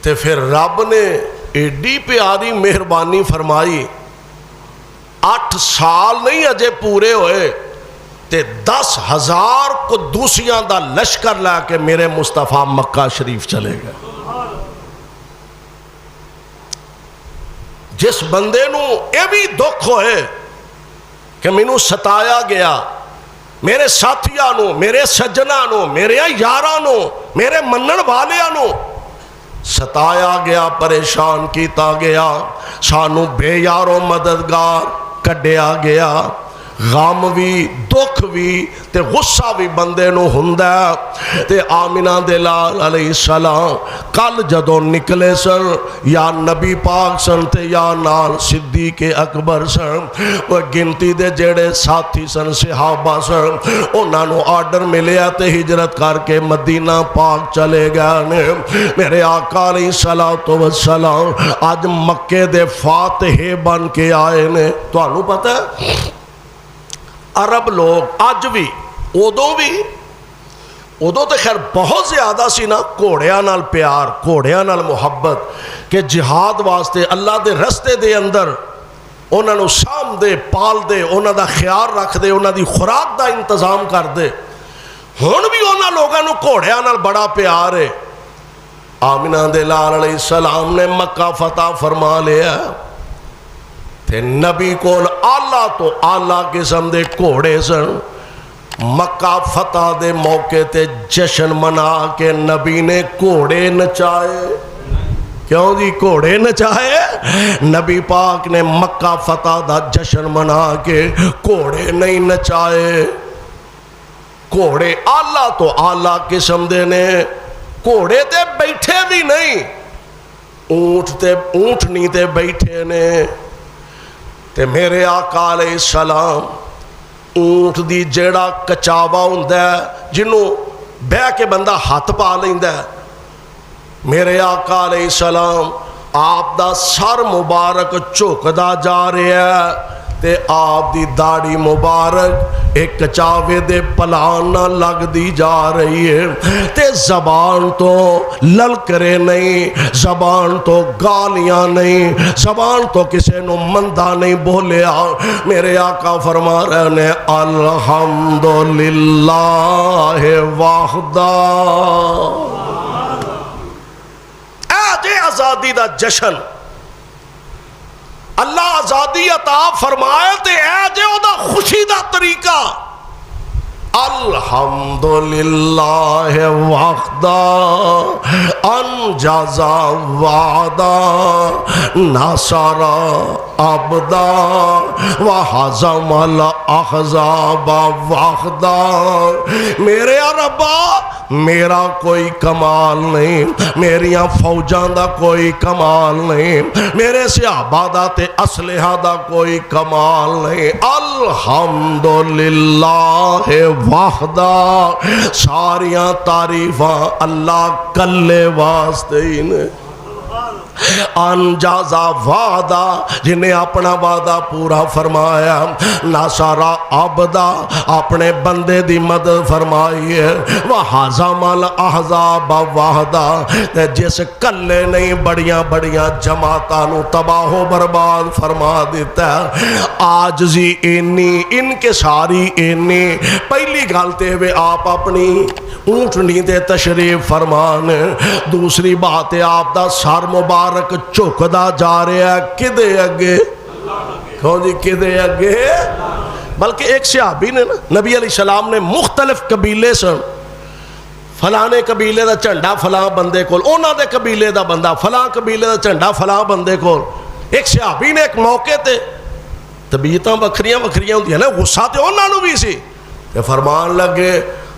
تے پھر رب نے ایڈی پیاری مہربانی فرمائی. 8 سال نہیں اجے پورے ہوئے تے 10,000 قدوسیاں دا لشکر لا کے میرے مصطفیٰ مکہ شریف چلے گئے. جس بندے نو اے بھی دکھ ہوئے کہ مینوں ستایا گیا، میرے ساتھیاں نو، میرے سجناں نو، میرے یاراں نو، میرے منن والیاں نو ستایا گیا، پریشان کیتا گیا، سانو بے یارو مددگار کڈیا گیا. غم بھی دکھ بھی تے غصہ بھی بندے نو ہوندا ہے. تے آمنہ دے لال علیہ السلام کل جدوں نکلے سن یا نبی پاک سن تے یا نال صدیق اکبر سن، وہ گنتی دے جڑے ساتھی سن صحابہ سن، انہاں نو آرڈر ملیا تے ہجرت کر کے مدینہ پاک چلے گئے نے. میرے آقا علیہ الصلوۃ والسلام اج مکے دے فاتح بن کے آئے نے. تانوں پتہ ہے عرب لوگ اج بھی ادو تو خیر بہت زیادہ سی نا گھوڑیاں نال پیار، گھوڑیاں نال محبت کہ جہاد واسطے اللہ دے رستے دے اندر انہاں نو سام دے، پال دے، انہاں دا خیال رکھ دے، انہاں دی خوراک دا انتظام کر دے. ہن بھی انہاں لوگاں نو گھوڑیاں نال بڑا پیار ہے. آمنہ دے لال علیہ السلام نے مکہ فتح فرما لیا تے نبی کول آلہ تو آلہ قسم دے گھوڑے سن. مکہ فتح دے موقع تے جشن منا کے نبی نے گھوڑے نچائے. کیوں جی گھوڑے نچائے؟ نبی پاک نے مکہ فتح دا جشن منا کے گھوڑے نہیں نچائے. گھوڑے آلہ تو آلہ قسم دے نے. گھوڑے تے بیٹھے بھی نہیں، اونٹنی تے بیٹھے نے. تے میرے آقا علیہ السلام اونٹ دی جیڑا کچاوا ہوندا ہے جنوں بہ کے بندہ ہاتھ پا لیندا ہے، میرے آقا علیہ السلام آپ دا سر مبارک جھکدا جا رہا ہے تے آپ دی داڑھی مبارک ایک کچاوے دے پلان نہ لگ دی جا رہی ہے تے زبان تو للکرے نہیں، زبان تو گالیاں نہیں، زبان تو کسے نو مندہ نہیں بولیا. میرے آقا فرما رہے نے الحمدللہ وحدہ. اے آزادی دا جشن اللہ آزادی عطا فرمائے تے اے جے او دا خوشی دا طریقہ. الحمدللہ وحدہ انجز وعدہ نصر عبدہ وہزم الاحزاب وحدہ. میرے ربا میرا کوئی کمال نہیں، میریاں فوجاں دا کوئی کمال نہیں، میرے صحابہ دا تے اسلحہ دا کوئی کمال نہیں. الحمدللہ وحدہ ساریاں تعریفاں اللہ کلے واسطے ہی نے. انجازا وعدہ جنہیں اپنا وعدہ پورا فرمایا، ناصرہ عبدہ اپنے بندے دی مدد فرمائی ہے، وہزم الاحزاب وحدہ جس کلے نہیں بڑیاں بڑیاں جماعتانو تباہ و برباد فرما دیتا ہے. عاجزی اینی انکساری اینی. پہلی گالتے ہوئے آپ اپنی اونٹنی دے تشریف فرمان. دوسری بات ہے آپ دا سر مبارک چکدا جا رہا ہے کدے اگے؟ کہو جی کدے اگے؟ بلکہ ایک صحابی نے نبی علیہ السلام نے مختلف قبیلے سن، فلانے قبیلے دا جھنڈا فلاں بندے کول، اونا دے قبیلے دا بندہ فلاں قبیلے دا جھنڈا فلاں بندے کول. ایک صحابی نے ایک موقع تے طبیعتاں وکھریاں وکھریاں ہوندیاں نا، غصہ تے انہاں نوں بھی سی تے فرمان لگے